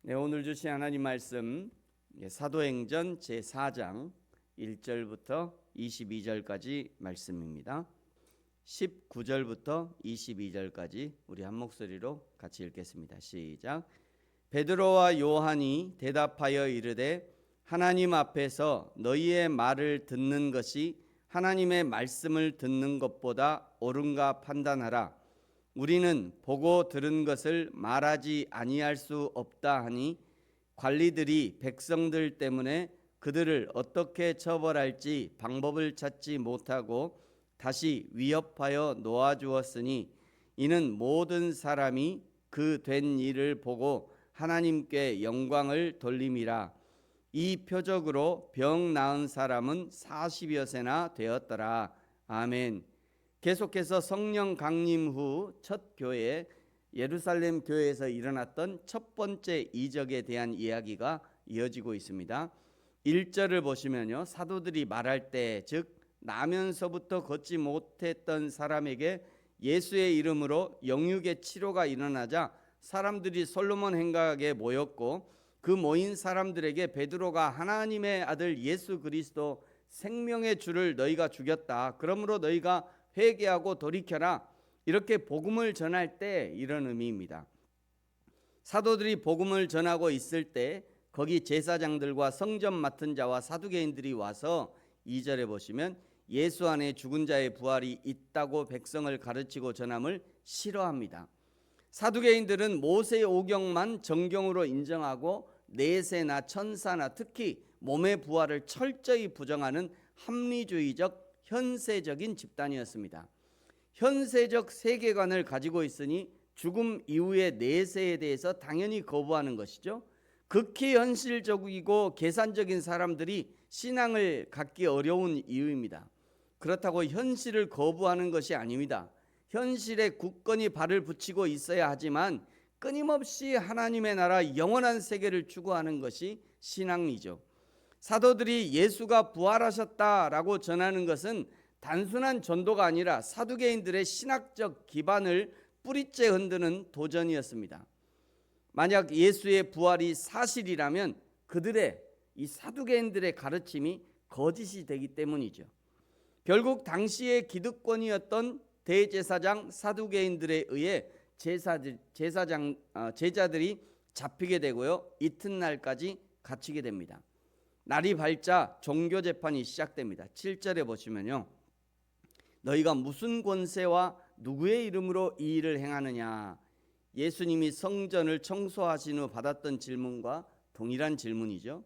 네, 오늘 주신 하나님 말씀 사도행전 제4장 1절부터 22절까지 말씀입니다. 19절부터 22절까지 우리 한 목소리로 같이 읽겠습니다. 시작. 베드로와 요한이 대답하여 이르되 하나님 앞에서 너희의 말을 듣는 것이 하나님의 말씀을 듣는 것보다 옳은가 판단하라. 우리는 보고 들은 것을 말하지 아니할 수 없다 하니 관리들이 백성들 때문에 그들을 어떻게 처벌할지 방법을 찾지 못하고 다시 위협하여 놓아주었으니 이는 모든 사람이 그 된 일을 보고 하나님께 영광을 돌림이라. 이 표적으로 병 나은 사람은 40여세나 되었더라. 아멘. 계속해서 성령 강림 후 첫 교회 예루살렘 교회에서 일어났던 첫 번째 이적에 대한 이야기가 이어지고 있습니다. 1절을 보시면요, 사도들이 말할 때, 즉 나면서부터 걷지 못했던 사람에게 예수의 이름으로 영육의 치료가 일어나자 사람들이 솔로몬 행각에 모였고 그 모인 사람들에게 베드로가 하나님의 아들 예수 그리스도 생명의 주를 너희가 죽였다. 그러므로 너희가 회개하고 돌이켜라. 이렇게 복음을 전할 때 이런 의미입니다. 사도들이 복음을 전하고 있을 때 거기 제사장들과 성전 맡은 자와 사두개인들이 와서 2절에 보시면 예수 안에 죽은 자의 부활이 있다고 백성을 가르치고 전함을 싫어합니다. 사두개인들은 모세의 오경만 정경으로 인정하고 내세나 천사나 특히 몸의 부활을 철저히 부정하는 합리주의적 현세적인 집단이었습니다. 현세적 세계관을 가지고 있으니 죽음 이후의 내세에 대해서 당연히 거부하는 것이죠. 극히 현실적이고 계산적인 사람들이 신앙을 갖기 어려운 이유입니다. 그렇다고 현실을 거부하는 것이 아닙니다. 현실에 굳건히 발을 붙이고 있어야 하지만 끊임없이 하나님의 나라 영원한 세계를 추구하는 것이 신앙이죠. 사도들이 예수가 부활하셨다라고 전하는 것은 단순한 전도가 아니라 사두개인들의 신학적 기반을 뿌리째 흔드는 도전이었습니다. 만약 예수의 부활이 사실이라면 그들의 이 사두개인들의 가르침이 거짓이 되기 때문이죠. 결국 당시의 기득권이었던 대제사장 사두개인들에 의해 제자들이 잡히게 되고요, 이튿날까지 갇히게 됩니다. 날이 밝자 종교 재판이 시작됩니다. 7절에 보시면요, 너희가 무슨 권세와 누구의 이름으로 이 일을 행하느냐. 예수님이 성전을 청소하신 후 받았던 질문과 동일한 질문이죠.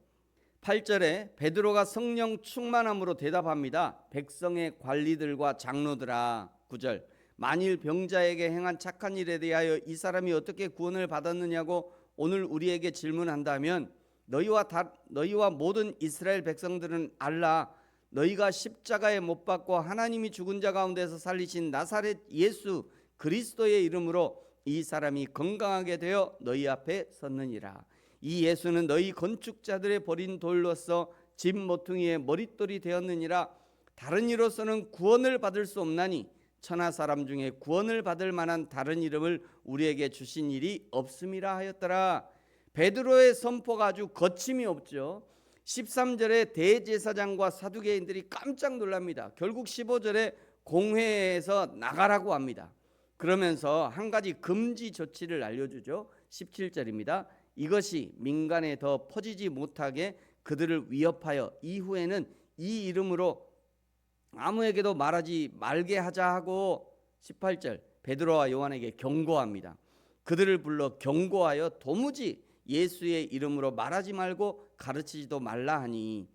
8절에 베드로가 성령 충만함으로 대답합니다. 백성의 관리들과 장로들아. 9절, 만일 병자에게 행한 착한 일에 대하여 이 사람이 어떻게 구원을 받았느냐고 오늘 우리에게 질문한다면 너희와 모든 이스라엘 백성들은 알라. 너희가 십자가에 못 박고 하나님이 죽은 자 가운데서 살리신 나사렛 예수 그리스도의 이름으로 이 사람이 건강하게 되어 너희 앞에 섰느니라. 이 예수는 너희 건축자들의 버린 돌로서 집 모퉁이의 머릿돌이 되었느니라. 다른 이로서는 구원을 받을 수 없나니 천하 사람 중에 구원을 받을 만한 다른 이름을 우리에게 주신 일이 없음이라 하였더라. 베드로의 선포가 아주 거침이 없죠. 13절에 대제사장과 사두개인들이 깜짝 놀랍니다. 결국 15절에 공회에서 나가라고 합니다. 그러면서 한 가지 금지 조치를 알려주죠. 17절입니다. 이것이 민간에 더 퍼지지 못하게 그들을 위협하여 이후에는 이 이름으로 아무에게도 말하지 말게 하자 하고 18절 베드로와 요한에게 경고합니다. 그들을 불러 경고하여 도무지 예수의 이름으로 말하지 말고 가르치지도 말라 하니,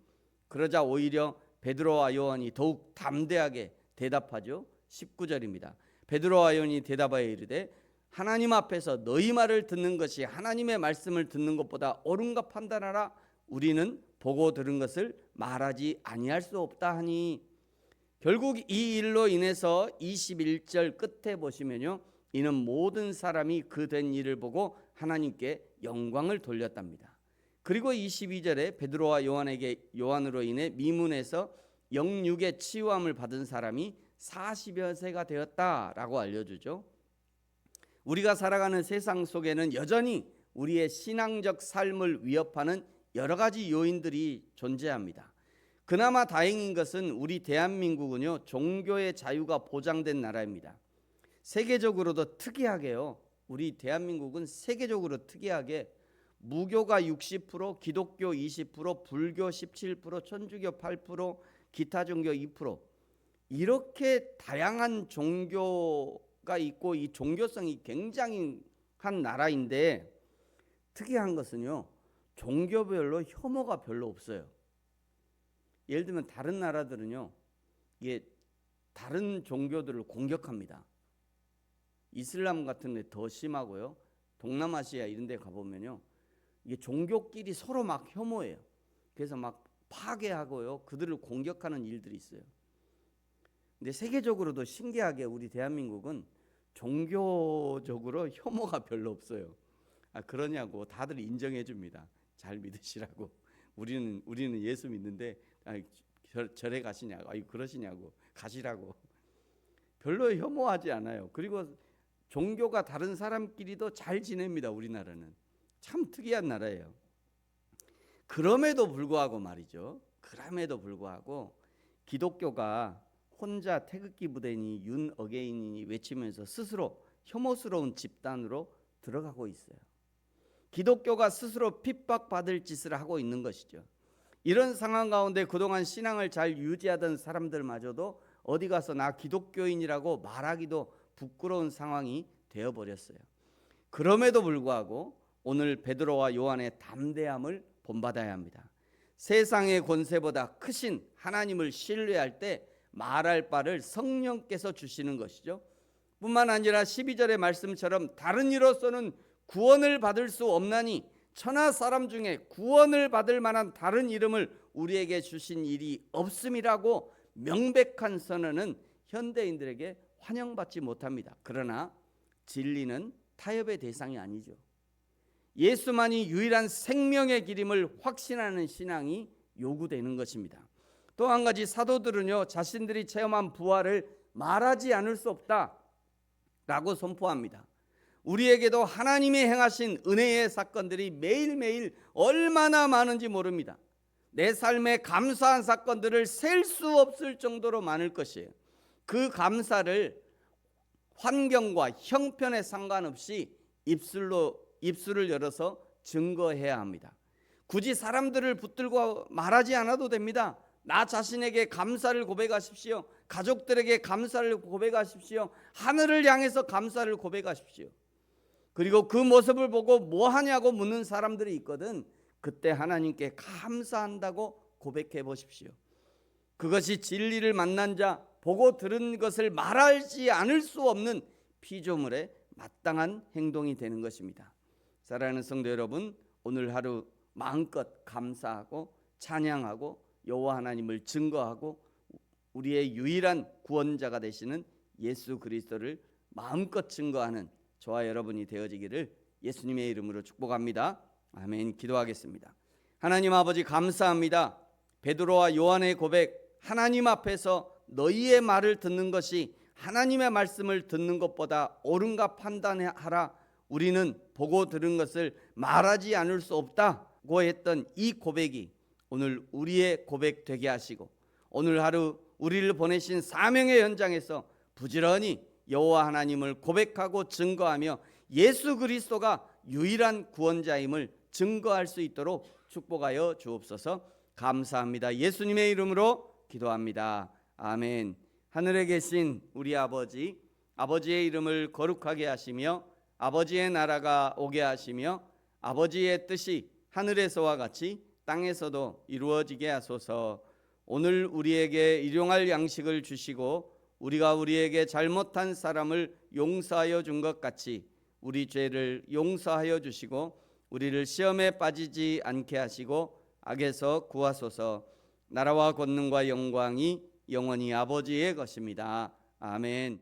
그러자 오히려 베드로와 요한이 더욱 담대하게 대답하죠. 19절입니다. 베드로와 요한이 대답하여 이르되 하나님 앞에서 너희 말을 듣는 것이 하나님의 말씀을 듣는 것보다 옳은가 판단하라. 우리는 보고 들은 것을 말하지 아니할 수 없다 하니, 결국 이 일로 인해서 21절 끝에 보시면요, 이는 모든 사람이 그 된 일을 보고 하나님께 영광을 돌렸답니다. 그리고 22절에 베드로와 요한으로 인해 미문에서 영육의 치유함을 받은 사람이 40여 세가 되었다라고 알려주죠. 우리가 살아가는 세상 속에는 여전히 우리의 신앙적 삶을 위협하는 여러 가지 요인들이 존재합니다. 그나마 다행인 것은 우리 대한민국은요, 종교의 자유가 보장된 나라입니다. 세계적으로도 특이하게요, 우리 대한민국은 세계적으로 특이하게 무교가 60%, 기독교 20%, 불교 17%, 천주교 8%, 기타 종교 2%, 이렇게 다양한 종교가 있고 이 종교성이 굉장히 한 나라인데, 특이한 것은요, 종교별로 혐오가 별로 없어요. 예를 들면 다른 나라들은요, 이게 다른 종교들을 공격합니다. 이슬람 같은 데 더 심하고요, 동남아시아 이런 데 가보면요, 이게 종교끼리 서로 막 혐오해요. 그래서 막 파괴하고요, 그들을 공격하는 일들이 있어요. 근데 세계적으로도 신기하게 우리 대한민국은 종교적으로 혐오가 별로 없어요. 그러냐고 다들 인정해 줍니다. 잘 믿으시라고. 우리는 예수 믿는데 절에 가시냐고, 그러시냐고, 가시라고. 별로 혐오하지 않아요. 그리고 종교가 다른 사람끼리도 잘 지냅니다. 우리나라는 참 특이한 나라예요. 그럼에도 불구하고 말이죠, 그럼에도 불구하고 기독교가 혼자 태극기 부대니 윤 어게인이니 외치면서 스스로 혐오스러운 집단으로 들어가고 있어요. 기독교가 스스로 핍박받을 짓을 하고 있는 것이죠. 이런 상황 가운데 그동안 신앙을 잘 유지하던 사람들마저도 어디 가서 나 기독교인이라고 말하기도 부끄러운 상황이 되어버렸어요. 그럼에도 불구하고 오늘 베드로와 요한의 담대함을 본받아야 합니다. 세상의 권세보다 크신 하나님을 신뢰할 때 말할 바를 성령께서 주시는 것이죠. 뿐만 아니라 12절의 말씀처럼 다른 이로서는 구원을 받을 수 없나니 천하 사람 중에 구원을 받을 만한 다른 이름을 우리에게 주신 일이 없음이라고 명백한 선언은 현대인들에게 환영받지 못합니다. 그러나 진리는 타협의 대상이 아니죠. 예수만이 유일한 생명의 길임을 확신하는 신앙이 요구되는 것입니다. 또 한 가지, 사도들은요, 자신들이 체험한 부활을 말하지 않을 수 없다라고 선포합니다. 우리에게도 하나님이 행하신 은혜의 사건들이 매일매일 얼마나 많은지 모릅니다. 내 삶에 감사한 사건들을 셀 수 없을 정도로 많을 것이에요. 그 감사를 환경과 형편에 상관없이 입술을 열어서 증거해야 합니다. 굳이 사람들을 붙들고 말하지 않아도 됩니다. 나 자신에게 감사를 고백하십시오. 가족들에게 감사를 고백하십시오. 하늘을 향해서 감사를 고백하십시오. 그리고 그 모습을 보고 뭐 하냐고 묻는 사람들이 있거든. 그때 하나님께 감사한다고 고백해 보십시오. 그것이 진리를 만난 자, 보고 들은 것을 말하지 않을 수 없는 피조물의 마땅한 행동이 되는 것입니다. 사랑하는 성도 여러분, 오늘 하루 마음껏 감사하고 찬양하고 여호와 하나님을 증거하고 우리의 유일한 구원자가 되시는 예수 그리스도를 마음껏 증거하는 저와 여러분이 되어지기를 예수님의 이름으로 축복합니다. 아멘. 기도하겠습니다. 하나님 아버지, 감사합니다. 베드로와 요한의 고백, 하나님 앞에서 너희의 말을 듣는 것이 하나님의 말씀을 듣는 것보다 옳은가 판단하라. 우리는 보고 들은 것을 말하지 않을 수 없다고 했던 이 고백이 오늘 우리의 고백 되게 하시고, 오늘 하루 우리를 보내신 사명의 현장에서 부지런히 여호와 하나님을 고백하고 증거하며 예수 그리스도가 유일한 구원자임을 증거할 수 있도록 축복하여 주옵소서. 감사합니다. 예수님의 이름으로 기도합니다. 아멘. 하늘에 계신 우리 아버지, 아버지의 이름을 거룩하게 하시며 아버지의 나라가 오게 하시며 아버지의 뜻이 하늘에서와 같이 땅에서도 이루어지게 하소서. 오늘 우리에게 일용할 양식을 주시고 우리가 우리에게 잘못한 사람을 용서하여 준 것 같이 우리 죄를 용서하여 주시고 우리를 시험에 빠지지 않게 하시고 악에서 구하소서. 나라와 권능과 영광이 영원히 아버지의 것입니다. 아멘.